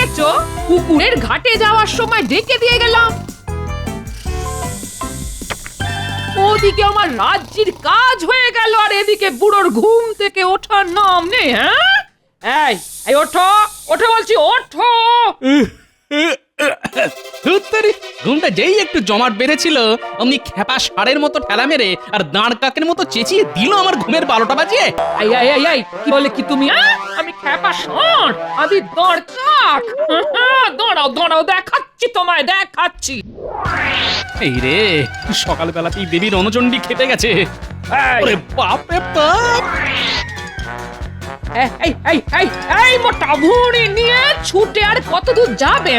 ডেকেছো? পুকুরের ঘাটে যাওয়ার সময় ডেকে দিয়ে গেলাম। ওদিকে আমার রাজ্যের কাজ হয়ে গেল আর এদিকে বুড়োর ঘুম থেকে ওঠার নাম নেই। হ্যাঁ, এই ওঠো ওঠো বলছি, ওঠো। ঘুমটা যেই একটু জমাট বেড়েছিল অমনি খেপা ষাঁড়ের মতো ঠেলা মেরে আর দাঁড় কাকের মতো চেঁচিয়ে দিল আমার ঘুমের 12টা বাজিয়ে। এই কি বলে কি তুমি? আমি খেপা ষাঁড়, আমি দাঁড় কাক? দাঁড়াও দাঁড়াও, দেখাচ্ছি তোমায়, দেখাচ্ছি। এই রে, সকালবেলাতেই দেবীর রণচণ্ডী খেপে গেছে। ওরে বাপ রে বাপ! এই মোটা ভুঁড়ি নিয়ে ছুটে আর কত দূর যাবে?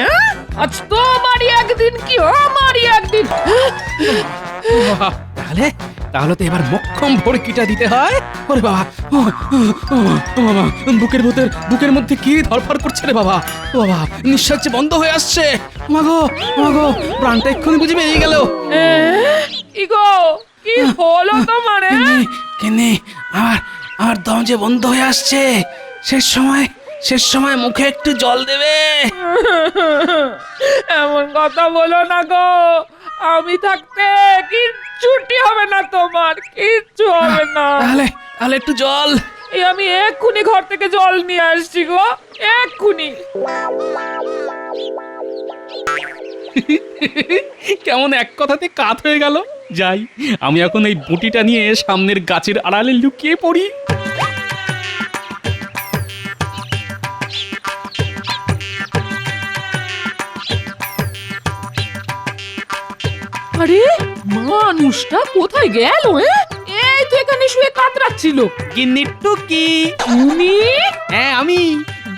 আজ তোমারই একদিন কি আমারই একদিন। তাহলে তাহলে তো এবার মক্ষম ভড়কিটা দিতে হয়। ওরে বাবা, বাবা, বুকের মধ্যে কি ধরফর করছে রে বাবা। ও বাবা, নিঃশ্বাস যে বন্ধ হয়ে আসছে। মাগো মাগো, প্রাণটা এক্ষুনি বুঝে বেরিয়ে গেল। ইগো, কি হলো তোমার? কেনে আমার দম যে বন্ধ হয়ে আসছে। শেষ সময় মুখে একটু জল দেবে। এমন কথা বলো না গো, আমি থাকতে কিচ্ছুটি হবে না তোমার, কিচ্ছু হবে না। তাহলে একটু জল। আমি এক্ষুনি ঘর থেকে জল নিয়ে আসছি গো, এক্ষুনি। কেমন এক কথাতে কাত হয়ে গেল। যাই, আমি এখন এই বুটিটা নিয়ে সামনের গাছের আড়ালে লুকিয়ে পড়ি। আরে মানুষটা কোথায় গেল? এই তো এখানে শুয়ে কাতরাচ্ছিল। গিন্নির টুকি। তুমি? হ্যাঁ আমি,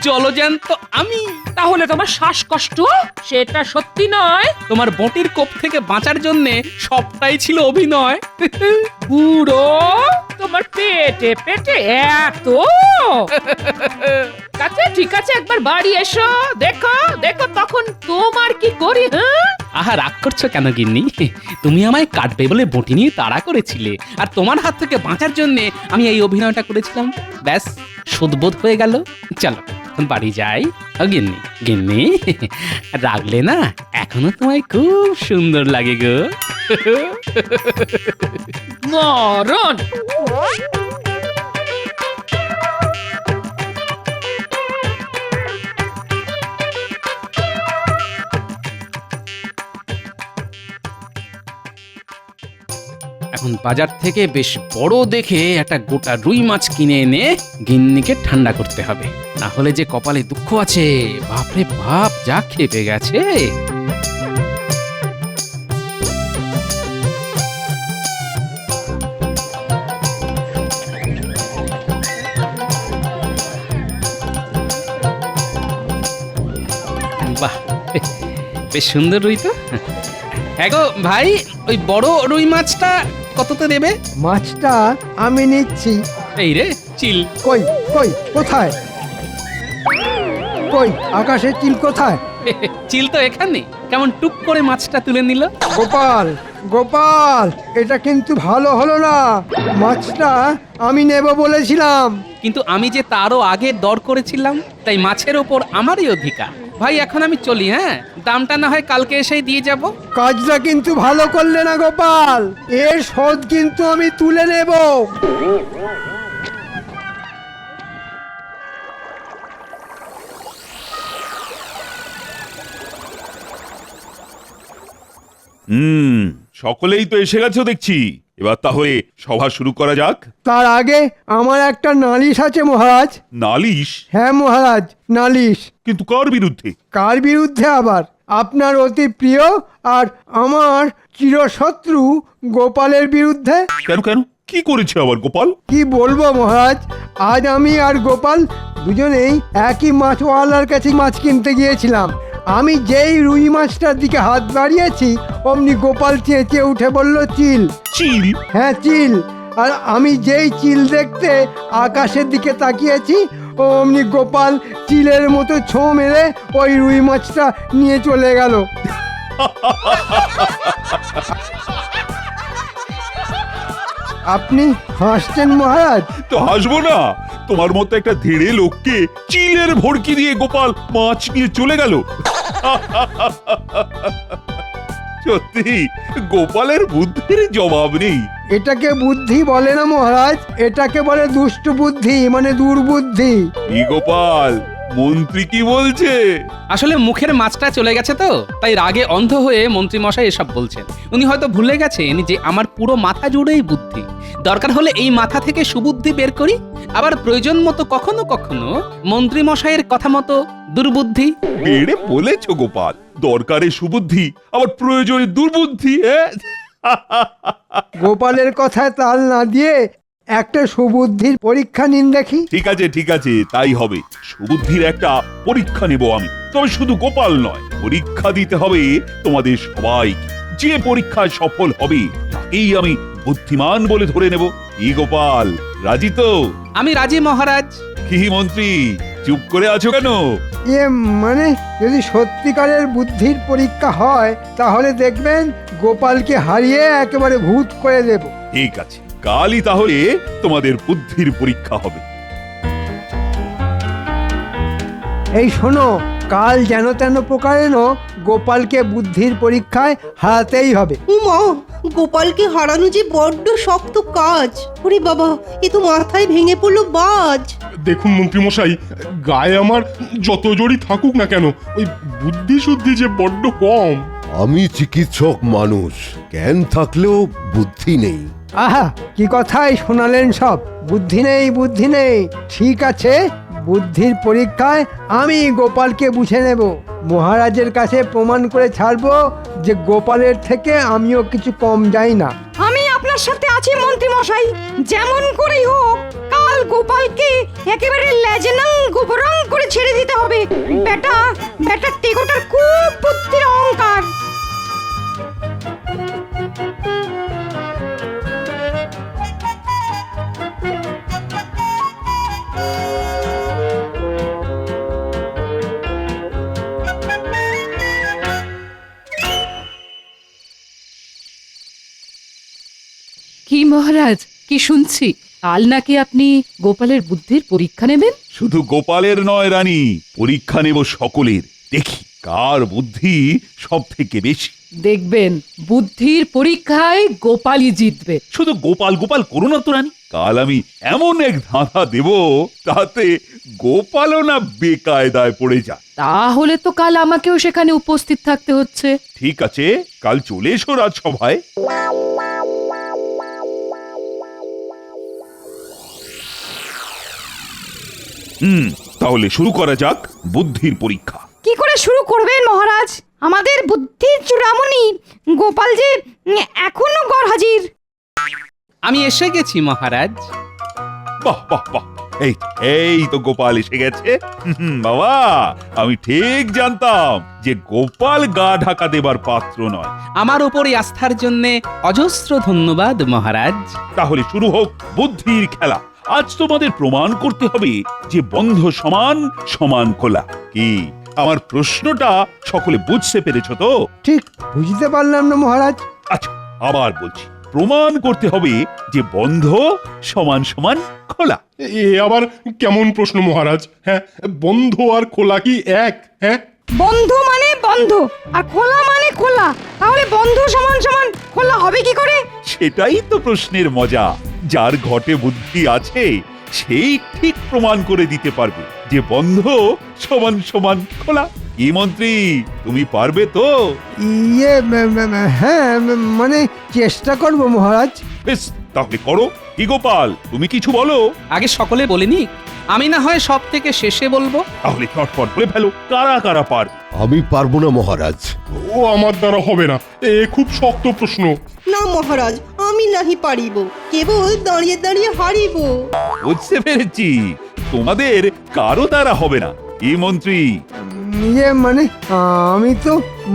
জলজ্যান্ত আমি। তাহলে তোমার শ্বাসকষ্ট সেটা সত্যি নয়? তোমার বটির কোপ থেকে বাঁচার জন্য সবটাই ছিল অভিনয়। বুড়ো, তোমার পেটে পেটে এত? ঠিক আছে, একবার বাড়ি এসো, দেখো দেখো তখন তোমার কি করি। আহা, রাগ করছো কেন গিন্নি? তুমি আমায় কাটবে বলে বটি নিয়ে তাড়া করেছিলে, আর তোমার হাত থেকে বাঁচার জন্য আমি এই অভিনয়টা করেছিলাম। ব্যাস, সুদবোধ হয়ে গেল। চলো এখন বাড়ি যাই। গিন্নি গিন্নি, রাগলে না, এখনো তোমায় খুব সুন্দর লাগে গো। মরণ। এখন বাজার থেকে বেশ বড় দেখে একটা গোটা রুই মাছ কিনে এনে গিন্নিকে ঠান্ডা করতে হবে, না হলে যে কপালে দুঃখ আছে। বাপরে বাপ, যা খেপে গেছে। বাহ, বেশ সুন্দর রুই তো। হ্যাঁ গো ভাই, ওই বড় রুই মাছটা কততে দেবে? মাছটা আমি নিচ্ছি। এই রে চিল। কই কই কোথায়? কই আকাশের চিল কোথায়? চিল তো এখানে। কেমন টুক করে মাছটা তুলে নিল। গোপাল গোপাল, এটা কিন্তু ভালো হলো না। মাছটা আমি নেব বলেছিলাম। কিন্তু আমি যে তারও আগে দর করেছিলাম, তাই মাছের ওপর আমারই অধিকার। ভাই এখন আমি চলি। হ্যাঁ, দামটা না হয় কালকে এসেই দিয়ে যাব। কাজটা কিন্তু ভালো করলে না গোপাল, এর শোধ কিন্তু আমি তুলে নেব। সকলেই তো এসে গেছো দেখছি। এবার তাহলে সভা শুরু করা যাক। তার আগে আমার একটা নালিশ আছে মহারাজ। নালিশ? হ্যাঁ মহারাজ, নালিশ। কিন্তু কার বিরুদ্ধে? কার বিরুদ্ধে আবার? আপনার অতি প্রিয় আর আমার চিরশত্রু গোপালের বিরুদ্ধে। কেন কেন, কি করেছে আবার গোপাল? কি বলবো মহারাজ, আজ আমি আর গোপাল দুজনেই একই মাছওয়ালার কাছে মাছ কিনতে গিয়েছিলাম। আমি যেই রুই মাছটার দিকে হাত বাড়িয়েছি, অমনি গোপাল চেঁচিয়ে উঠে বলল, চিল। চিল? হ্যাঁ চিল। আর আমি যেই চিল দেখতে আকাশের দিকে তাকিয়েছি, অমনি গোপাল চিলের মতো ছো মেরে ওই রুই মাছটা নিয়ে চলে গেল। আপনি হাসছেন মহারাজ? তো হাসবো না, তোমার মতো একটা ধেড়ে লোককে চিলের ভড়কি দিয়ে গোপাল মাছ নিয়ে চলে গেল। সত্যি গোপালের বুদ্ধির জবাব নেই। এটাকে বুদ্ধি বলে না মহারাজ, এটাকে বলে দুষ্ট বুদ্ধি, মানে দুর্বুদ্ধি। কি গোপাল, মন্ত্রী কি বলছে? আসলে মুখের মাছটা চলে গেছে তো, তাই রাগে অন্ধ হয়ে মন্ত্রী মশাই এসব বলছেন। উনি হয়তো ভুলে গেছেন যে আমার পুরো মাথা জুড়েই বুদ্ধি। দরকার হলে এই মাথা থেকে সুবুদ্ধি বের করি, আবার প্রয়োজন মতো কখনো কখনো মন্ত্রী মশাইয়ের কথা মতো দুর্বুদ্ধি। বেড়ে বলেছো গোপাল, দরকারে সুবুদ্ধি আবার প্রয়োজনে দুর্বুদ্ধি। গোপালের কথায় তাল না দিয়ে একটা সুবুদ্ধির পরীক্ষা নিন দেখি। ঠিক আছে, তাই হবে। সুবুদ্ধির একটা পরীক্ষা নেব আমি। তবে শুধু গোপাল নয়, পরীক্ষা দিতে হবে তোমাদের সবাইকে। যে পরীক্ষায় সফল হবে তাকেই আমি বুদ্ধিমান বলে ধরে নেব। কি গোপাল, রাজি তো? আমি রাজি মহারাজ। কি মন্ত্রী, চুপ করে আছো কেন? মানে যদি সত্যিকারের বুদ্ধির পরীক্ষা হয় তাহলে দেখবেন গোপালকে হারিয়ে একেবারে ভূত করে দেব। ঠিক আছে, কালই তাহলে তোমাদের বুদ্ধির পরীক্ষা হবে। এই শোনো, কাল যেন তেন প্রকারেণ গোপালকে বুদ্ধির পরীক্ষায় হারাতেই হবে। উমা, গোপালকে হারানো যে বড্ড শক্ত কাজ। ওরে বাবা, এ তো মাথায় ভেঙে পড়লো বাজ। দেখুন মন্ত্রীমশাই, গায়ে আমার যত জড়ি থাকুক না কেন, ওই বুদ্ধি শুদ্ধি যে বড্ড কম। আমি চিকিৎসক মানুষ, জ্ঞান থাকলেও বুদ্ধি নেই। আহা, কি কথাই শোনালেন সব। বুদ্ধি নেই, বুদ্ধি নেই। ঠিক আছে, বুদ্ধির পরীক্ষায় আমি গোপালকে বুঝে নেব। মহারাজের কাছে প্রমাণ করে ছাড়বো যে গোপালের থেকে আমিও কিছু কম যাই না। আমি আপনার সাথে আছি মন্ত্রী মশাই। যেমন করেই হোক কাল গোপালকে একেবারে লেজেনাং গোবরং করে ছেড়ে দিতে হবে। বেটা টেকোটার খুব বুদ্ধির অহংকার। কি মহারাজ, কি শুনছি কাল নাকি আপনি গোপালের বুদ্ধির পরীক্ষা নেবেন? শুধু গোপালের নয় রানী, পরীক্ষা নেব সকলের। দেখি কার বুদ্ধি সব থেকে বেশি। দেখবেন বুদ্ধির পরীক্ষায় গোপালই জিতবে। শুধু গোপাল গোপাল করো না তো রানী। কাল আমি এমন এক ধাঁধা দেব, তাতে গোপালও না বেকায়দায় পড়ে যায়। তাহলে তো কাল আমাকেও সেখানে উপস্থিত থাকতে হচ্ছে। ঠিক আছে, কাল চলে এসো রাজসভায়। তাহলে শুরু করা যাক বুদ্ধির পরীক্ষা। কি করে শুরু করবেন মহারাজ? আমাদের বুদ্ধির চূড়ামণি গোপাল যে এখনো গড় হাজির। আমি এসে গেছি মহারাজ। বাহ বাহ বাহ, এই তো গোপাল এসে গেছে। বাবা, আমি ঠিক জানতাম যে গোপাল গা ঢাকা দেবার পাত্র নয়। আমার উপরে আস্থার জন্যে অজস্র ধন্যবাদ মহারাজ। তাহলে শুরু হোক বুদ্ধির খেলা। আজ তোমাদের প্রমাণ করতে হবে যে বন্ধ সমান সমান খোলা। কি আমার প্রশ্নটা সকলে বুঝতে পেরেছো তো? ঠিক বুঝতে পারলাম না মহারাজ। আচ্ছা, আবার বলছি, প্রমাণ করতে হবে যে বন্ধ সমান সমান খোলা। এ আবার কেমন প্রশ্ন মহারাজ? হ্যাঁ, বন্ধ আর খোলা কি এক? হ্যাঁ, বন্ধ মানে বন্ধ আর খোলা মানে খোলা। তাহলে বন্ধ সমান সমান খোলা হবে কি করে? সেটাই তো প্রশ্নের মজা। যার ঘটে বুদ্ধি আছে সেই ঠিক প্রমাণ করে দিতে পারবে যে বন্ধ সমান সমান খোলা। কি মন্ত্রী, তুমি পারবে তো? হ্যাঁ, মানে চেষ্টা করব মহারাজ। বেশ, তাহলে করো। কি গোপাল, তুমি কিছু বলো। আগে সকলে বলিনি, আমি না হয় সব থেকে শেষে বলবো। তাহলে চটপট বলে ফেলো, কারা কারা পার। আমি পারবো না মহারাজ। ও আমার দ্বারা হবে না, এ খুব শক্ত প্রশ্ন। না মহারাজ, আমি নাহি পারিব, কেবল দাঁড়িয়ে দাঁড়িয়ে হারিব। বুঝতে পেরেছি, তোমাদের কারো দ্বারা হবে না। কি মন্ত্রী? মানে আমি তো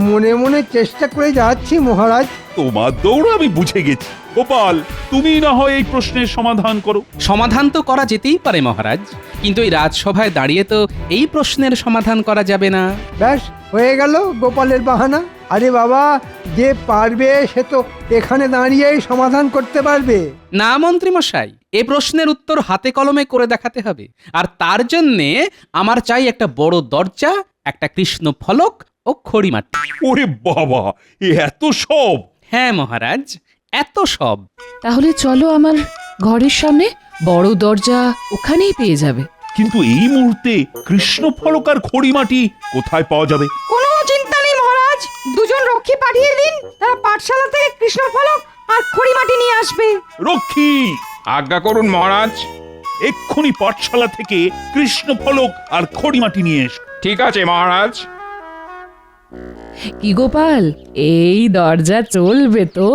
মনে মনে চেষ্টা করে যাচ্ছি মহারাজ। তোমার দৌড় আমি বুঝে গেছি। গোপাল, তুমি না হয় এই প্রশ্নের সমাধান করো। সমাধান তো করা যেতেই পারে মহারাজ, কিন্তু এই রাজসভায় দাঁড়িয়ে তো এই প্রশ্নের সমাধান করা যাবে না। ব্যাস হয়ে গেল গোপালের বাহানা। আরে বাবা, যে পারবে সে তো এখানে দাঁড়িয়েই সমাধান করতে পারবে। না মন্ত্রী মশাই, এ প্রশ্নের উত্তর হাতে কলমে করে দেখাতে হবে। আর তার জন্যে আমার চাই একটা বড় দরজা, একটা কৃষ্ণ ফলক ও খড়িমাটি। ওরে বাবা, এত সব! হ্যাঁ মহারাজ, এত সব। তাহলে চলো আমার ঘরের সামনে, বড় দরজা ওখানেই পেয়ে যাবে। কিন্তু এই মুহূর্তে কৃষ্ণ ফলক আর খড়িমাটি কোথায় পাওয়া যাবে? কোনো চিন্তা নেই মহারাজ, দুজন রক্ষী পাঠিয়ে দিন, তারা পাঠশালা থেকে কৃষ্ণ ফলক আর খড়িমাটি নিয়ে আসবে। রক্ষী, আজ্ঞা করুন মহারাজ। এক্ষুনি পাঠশালা থেকে কৃষ্ণ ফলক আর খড়িমাটি নিয়ে এসো। ঠিক আছে মহারাজ। কি গোপাল, এই দরজা চলবে তো?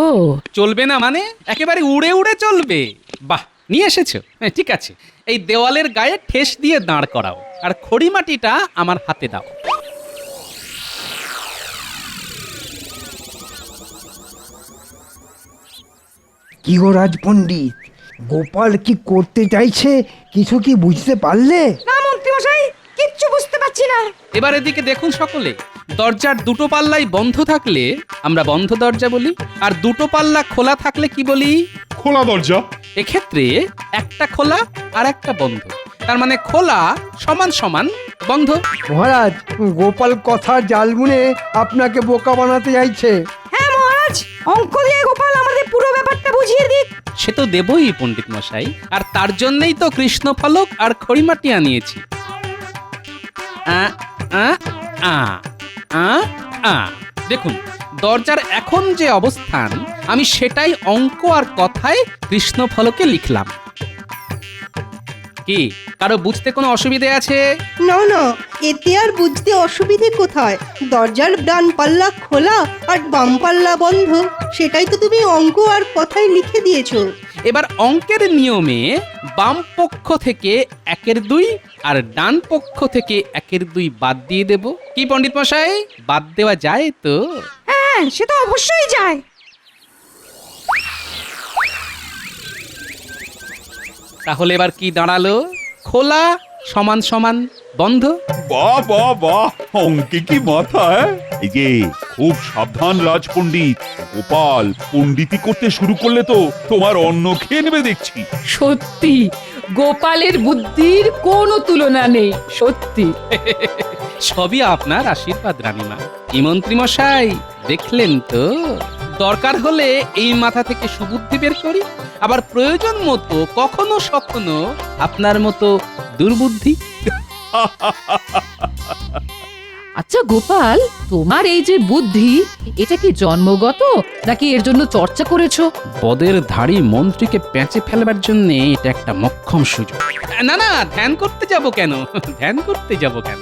চলবে না মানে? একেবারে উড়ে উড়ে চলবে। বাহ, নিয়ে এসেছো, হ্যাঁ ঠিক আছে। এই দেওয়ালের গায়ে ঠেস দিয়ে দাঁড় করাও, আর খড়িমাটিটা আমার হাতে দাও। কি গো রাজপণ্ডিত, গোপাল কি করতে চাইছে কিছু কি বুঝতে পারলে? না মন্ত্রী মশাই, কিচ্ছু বুঝতে পারছি না। এবার এদিকে দেখুন সকলে, দরজার দুটো পাল্লাই বন্ধ থাকলে আমরা বন্ধ দরজা বলি, আর দুটো পাল্লা খোলা থাকলে কি বলি? খোলা দরজা। এক্ষেত্রে একটা খোলা আর একটা বন্ধ, তার মানে খোলা সমান সমান বন্ধ। মহারাজ, গোপাল কথার জাল বুনে আপনাকে বোকা বানাতে চাইছে। হ্যাঁ মহারাজ, অঙ্ক দিয়ে গোপাল আমাদের পুরো ব্যাপারটা বুঝিয়ে দিক। সে তো দেবই পণ্ডিত মশাই, আর তার জন্যই তো কৃষ্ণ ফলক আর খড়িমাটি আনিয়েছি। আ আ আ আ আ দেখুন, দরজার এখন যে অবস্থান আমি সেটাই অঙ্ক আর কথায় কৃষ্ণ ফলকে লিখলাম। কি কারো বুঝতে কোনো অসুবিধে আছে? না না, এতে আর বুঝতে অসুবিধে কোথায়? দরজার ডান পাল্লা খোলা আর বাম পাল্লা বন্ধ, সেটাই তো তুমি অঙ্ক আর কথায় লিখে দিয়েছো। এবার অঙ্কের নিয়মে বাম পক্ষ থেকে 1/2 আর ডান পক্ষ থেকে 1/2 বাদ দিয়ে দেব। কি পণ্ডিত মশাই, বাদ দেওয়া যায় তো? হ্যাঁ, সে তো অবশ্যই যায়। তাহলে এবার কি দাঁড়ালো? খোলা সমান সমান বন্ধ। বাহ বাহ বাহ, অঙ্কে কি মাথা! এই যে খুব সাবধান রাজপণ্ডিত, গোপাল পণ্ডিতি করতে শুরু করলে তো তোমার অন্ন খেয়ে নেবে দেখছি। সত্যি গোপালের বুদ্ধির কোনো তুলনা নেই, সত্যি। সবই আপনার আশীর্বাদ রানীমা। কি মন্ত্রী মশাই, দেখলেন তো? দরকার হলে এই মাথা থেকে সুবুদ্ধি বের করি, আবার প্রয়োজন মতো কখনো সখনো আপনার মতো দুর্বুদ্ধি। আচ্ছা গোপাল, তোমার এই যে বুদ্ধি, এটা কি জন্মগত নাকি এর জন্য চর্চা করেছো? পদের ধাড়ি মন্ত্রীকে পেঁচে ফেলবার জন্য এটা একটা মক্ষম সুযোগ। না না, ধ্যান করতে যাব কেন? ধ্যান করতে যাব কেন?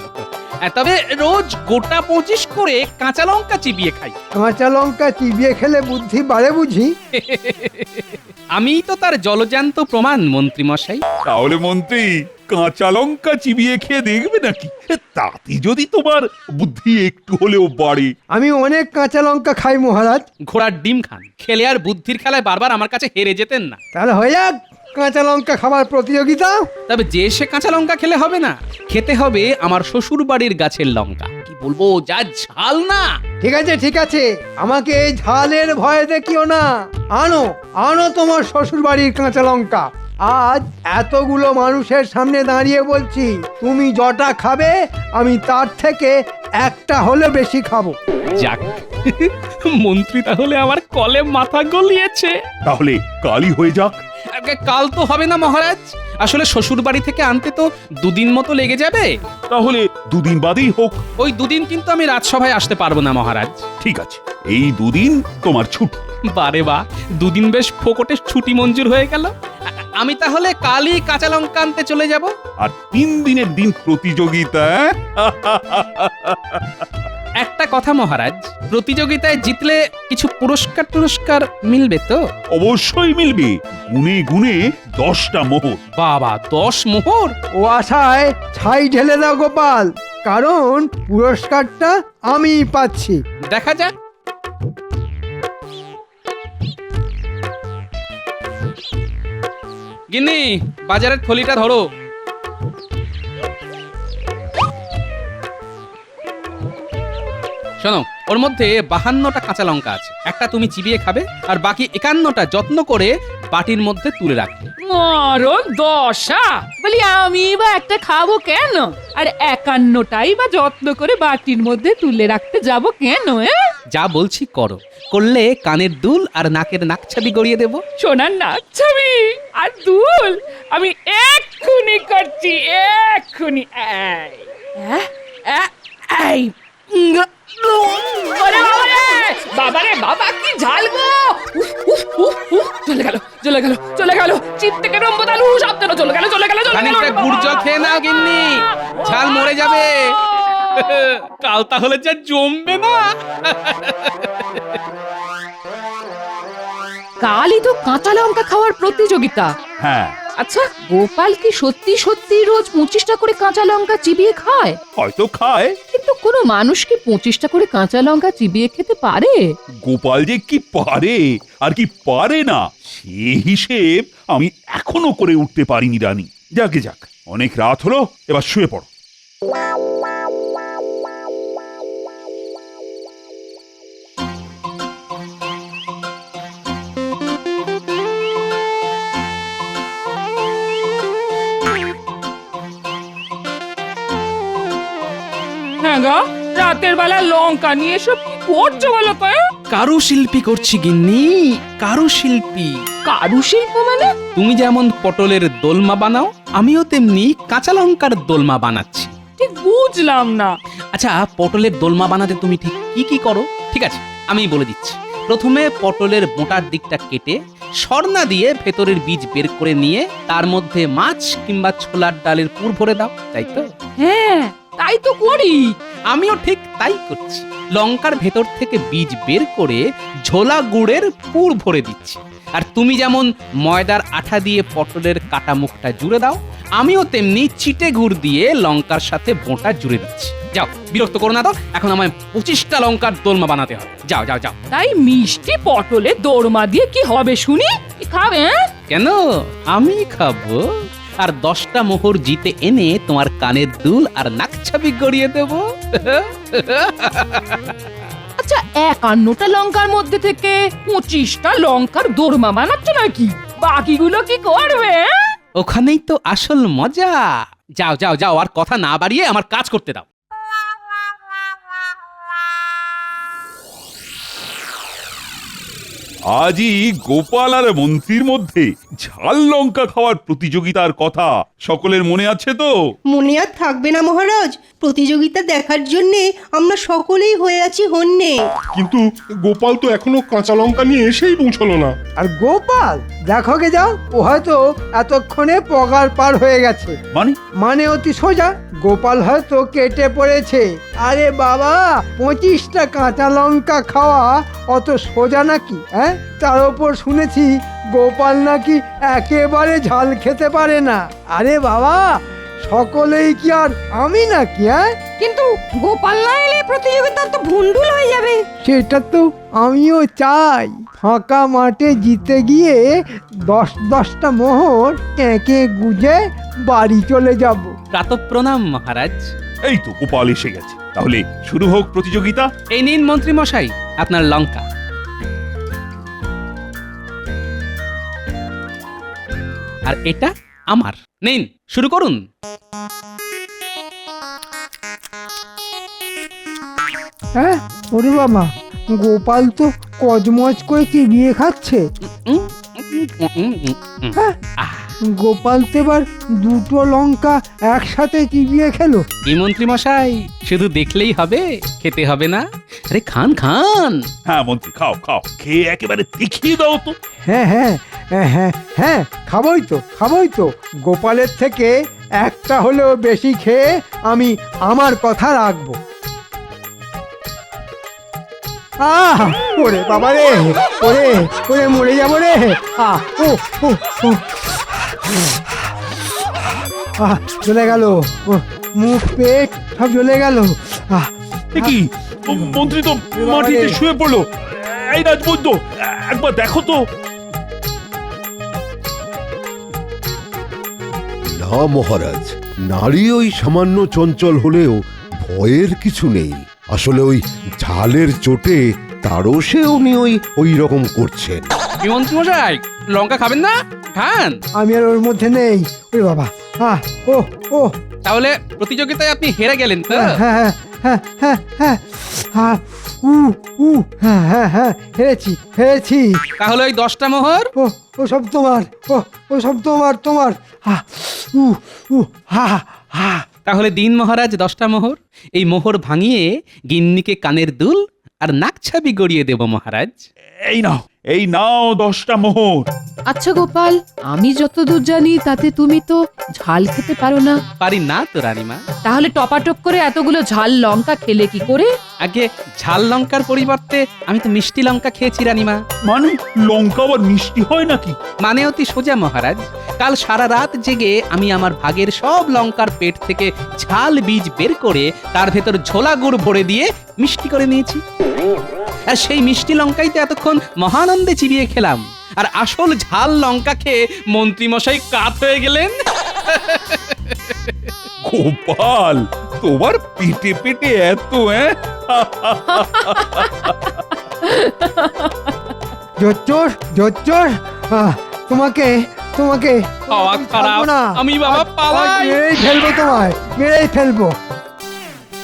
তবে রোজ গোটা 25 করে কাঁচা লঙ্কা চিবিয়ে খাই। কাঁচা লঙ্কা চিবিয়ে খেলে বুদ্ধি বাড়ে বুঝি? আমিই তো তার জলজান্ত প্রমাণ মন্ত্রী মশাই। তাহলে মন্ত্রী কাঁচা লঙ্কা চিবিয়ে খেয়ে দেখবে নাকি? তাতে যদি তোমার বুদ্ধি একটু হলেও বাড়ে। আমি অনেক কাঁচা লঙ্কা খাই মহারাজ। ঘোড়ার ডিম খান, খেলে আর বুদ্ধির খেলায় বারবার আমার কাছে হেরে যেতেন না। তাহলে হয়ে যাক কাঁচা লঙ্কা খাবার প্রতিযোগিতা। তবে যে সে কাঁচা লঙ্কা খেলে হবে না, খেতে হবে আমার শ্বশুর বাড়ির গাছের লঙ্কা। কি বলবো, যা ঝাল না! ঠিক আছে ঠিক আছে, আমাকে এই ঝালের ভয় দেখিও না। আনো আনো তোমার শ্বশুর বাড়ির কাঁচা লঙ্কা। আজ এতগুলো মানুষের সামনে দাঁড়িয়ে বলছি, তুমি যটা খাবে আমি তার থেকে একটা হলে বেশি খাবো। যাক, মন্ত্রী তাহলে আমার কলে মাথা গলিয়েছে। তাহলে কালই হয়ে যাক। কাল তো হবে না মহারাজ, আসলে শ্বশুর বাড়ি থেকে আনতে তো 2 দিন মতো লেগে যাবে। তাহলে 2 দিন বাদেই হোক। ওই 2 দিন কিন্তু আমি রাজসভায় আসতে পারবো না মহারাজ। ঠিক আছে, এই 2 দিন তোমার ছুটি। বারে বা, 2 দিন বেশ ফোকটে ছুটি মঞ্জুর হয়ে গেল। আমি তাহলে কালই কাঁচা লঙ্কা আনতে চলে যাব। আর 3 দিনের দিন প্রতিযোগিতা। একটা কথা মহারাজ, প্রতিযোগিতায় জিতলে কিছু পুরস্কার মিলবে তো? অবশ্যই মিলবে, গুনে গুনে 10টা মোহর। বাবা, 10 মোহর! ও আশায় ছাই ঢেলে দাও গোপাল, কারণ পুরস্কারটা আমিই পাচ্ছি। দেখা যাক। গিন্নি, বাজারের থলিটা ধরো। শোনো, ওর মধ্যে 52টা কাঁচা লঙ্কা আছে। একটা তুমি চিবিয়ে খাবে, আর বাকি 51টা যত্ন করে বাটির মধ্যে তুলে রাখবে। মরণ দশা, বলি আমি বা একটা খাবো কেন? আর 51টাই বা যত্ন করে বাটির মধ্যে তুলে রাখতে যাব কেন? যা বলছি করো, করলে কানের দুল আর নাকের নাকছাবি গড়িয়ে দেব। সোনার নাক ছবি আর দুল আমি এক্ষুনি করছি, এক্ষুনি। এই ওরে বাবারে, বাবারে বাবা, কি ঝাল গো! উফ, উফ, উফ, উফ, চলে গেল, চলে গেল, চলে গেল, চিত থেকে রম্বতালু সাবধান, চলে গেল, চলে গেল, চলে গেল। খানিকটা গুড় জল খেয়ে নাও গিন্নি, ঝাল মরে যাবে। কাল তাহলে যা জমবে না। কালই তো কাঁচা লঙ্কা খাওয়ার প্রতিযোগিতা। হ্যাঁ, আচ্ছা, গোপাল কি সত্যি সত্যি রোজ 25টা করে কাঁচা লঙ্কা চিবিয়ে খায়? হয়তো খায়। কিন্তু কোনো মানুষ কি 25টা করে কাঁচা লঙ্কা চিবিয়ে খেতে পারে? গোপাল যে কি পারে আর কি পারে না সে হিসেব আমি এখনো করে উঠতে পারিনি রানী। যাকে যাক, অনেক রাত হলো, এবার শুয়ে পড়ো। হ্যাঁ গো, রাতের বেলা লঙ্কা নিয়ে সব কি করছো বলো তো? কারুশিল্পী করছি গিন্নি, কারুশিল্পী। কারুশিল্প মানে? তুমি যেমন পটলের দোলমা বানাও, আমিও তেমনি কাঁচা লঙ্কার দোলমা বানাচ্ছি। ঠিক বুঝলাম না। আচ্ছা, পটলের দোলমা বানাতে তুমি ঠিক কি কি করো? ঠিক আছে, আমি বলে দিচ্ছি। প্রথমে পটলের মোটার দিকটা কেটে সরনা দিয়ে ভেতরের বীজ বের করে নিয়ে তার মধ্যে মাছ কিংবা ছোলার ডালের পুর ভরে দাও, তাই তো? হ্যাঁ, তাই তো করি। আমিও ঠিক তাই করছি। লঙ্কার ভেতর থেকে বীজ বের করে ঝোলা গুড়ের পুর ভরে দিচ্ছি। আর তুমি যেমন ময়দার আঠা দিয়ে পটলের কাটা মুখটা জুড়ে দাও, আমিও তেমনি চিটে গুড় দিয়ে লঙ্কার সাথে বোঁটা জুড়ে দিচ্ছি। যাও, বিরক্ত করো না তো, এখন আমায় 25টা লঙ্কার দোলমা বানাতে হবে। যাও যাও যাও। তাই মিষ্টি পটলে দোরমা দিয়ে কি হবে শুনি? কি খাবে? কেন, আমি খাবো। আর 10টা মোহর জিতে এনে তোমার কানের দুল আর নাকছাবি গড়িয়ে দেব। আচ্ছা, 51টা লঙ্কার মধ্যে থেকে 25টা লঙ্কার দোরমা বানাচ্ছ নাকি? বাকিগুলো কি করবে? ওখানেই তো আসল মজা। যাও যাও যাও, আর কথা না বাড়িয়ে আমার কাজ করতে দাও। আজই গোপাল আর মন্ত্রীর মধ্যে ঝাল লঙ্কা খাওয়ার প্রতিযোগিতার কথা সকলের মনে আছে তো? মনে আর থাকবে না মহারাজ, প্রতিযোগিতা দেখার জন্যে আমরা সকলেই হয়ে আছি হন্যে। কিন্তু গোপাল তো এখনো কাঁচা লঙ্কা নিয়ে এসেই পৌঁছলো না। আর গোপাল দেখো গে যাও, ও হয়তো এতক্ষণে পগার পার হয়ে গেছে। মানে অতি সোজা, গোপাল হয়তো কেটে পড়েছে। আরে বাবা, 25টা কাঁচা লঙ্কা খাওয়া অত সোজা নাকি? হ্যাঁ, তার উপর শুনেছি গোপাল নাকি একেবারে ঝাল খেতে পারে না। আরে বাবা, সকলেই কি আর আমি নাকি? হ্যাঁ, কিন্তু গোপাল না এলে প্রতিযোগিতা তো ভুন্ডুল হয়ে যাবে। সেটা তো আমিও চাই। ফাঁকা মাঠে জিতে গিয়ে 10-10টা মোহর এঁকে গুজে বাড়ি চলে যাব। প্রাতঃপ্রণাম মহারাজ। এই তো গোপাল এসে গেছে, তাহলে শুরু হোক প্রতিযোগিতা। এই নিন মন্ত্রী মশাই আপনার লঙ্কা। আর এটা আমার। নিন, শুরু করুন। হ্যাঁ, ওরে বাবা, গোপাল তো কজমজ করে চিবিয়ে খাচ্ছে। হ্যাঁ, গোপাল তো এবার 2টো লঙ্কা একসাথে চিবিয়ে খেলো। কি মন্ত্রী মশাই, শুধু দেখলেই হবে, খেতে হবে না? আরে খান খান। হ্যাঁ মন্ত্রী, খাও খাও, খেয়ে একেবারে দেখিয়ে দাও তো। হ্যাঁ হ্যাঁ হ্যাঁ হ্যাঁ, খাবোই তো। গোপালের থেকে একটা হলেও বেশি খেয়ে আমি আমার কথা রাখবো। আহ, ওরে বাবা রে, ওরে ওরে মরে যাবো রে। আহ, ও ও ও, আহ, চলে গেল। মুখ পেট সব চলে গেল। আহ, কি মন্ত্রী তো মাটিতে শুয়ে পড়লো। এই রাজবৈদ্য, একবার দেখো তো। না মহারাজ, নারী ওই সামান্য চঞ্চল হলেও ভয়ের কিছু নেই। আসলে ওই ঝালের চোটে তারও সে উনি ওই রকম করছেন। কি মন্ত্রী মশাই লঙ্কা খাবেন না? খান। আমি আর ওর মধ্যে নেই। ওরে বাবা, ও ও তাহলে প্রতিযোগিতায় আপনি হেরে গেলেন তো? হ্যাঁ হ্যাঁ হ্যাঁ হ্যাঁ হ্যাঁ উ উ হ্যাঁ হ্যাঁ হ্যাঁ হেরেছি। তাহলে ওই 10টা মোহর ও সব তোমার, ও সব তোমার হা উ উ হা হা। তাহলে দিন মহারাজ 10টা মোহর। এই মোহর ভাঙিয়ে গিন্নিকে কানের দুল আর নাকছাবি গড়িয়ে দেব মহারাজ। এই নাও 10টা মোহর। আচ্ছা গোপাল, আমি যতদূর জানি তাতে তুমি তো ঝাল খেতে পারো না। পারি না তো রানীমা। তাহলে টপাটপ করে এতগুলো ঝাল লঙ্কা খেলে কি করে? আগে ঝাল লঙ্কার পরিবর্তে আমি তো মিষ্টি লঙ্কা খেয়েছি রানীমা। মানে লঙ্কা আবার মিষ্টি হয় নাকি? মানে অতি সোজা মহারাজ। কাল সারা রাত জেগে আমি আমার ভাগের সব লঙ্কার পেট থেকে ঝাল বীজ বের করে তার ভেতর ঝোলা গুড় ভরে দিয়ে মিষ্টি করে নিয়েছি। আর সেই মিষ্টি লঙ্কাই তো এতক্ষণ মহানন্দে চিবিয়ে খেলাম। আর আসল ঝাল লঙ্কা খেয়ে মন্ত্রী মশাই কাত হয়ে গেলেন। গোপাল, তোমার পেটে পেটে এত জোচ্চোর তোমাকে হাওয়া খারাপ, ছাড়বো না। আমি বাবা পালাই। মেরেই ফেলবো।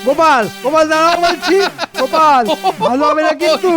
গোপাল দাঁড়াও বলছি। গোপাল, ভালো হবে না কিন্তু।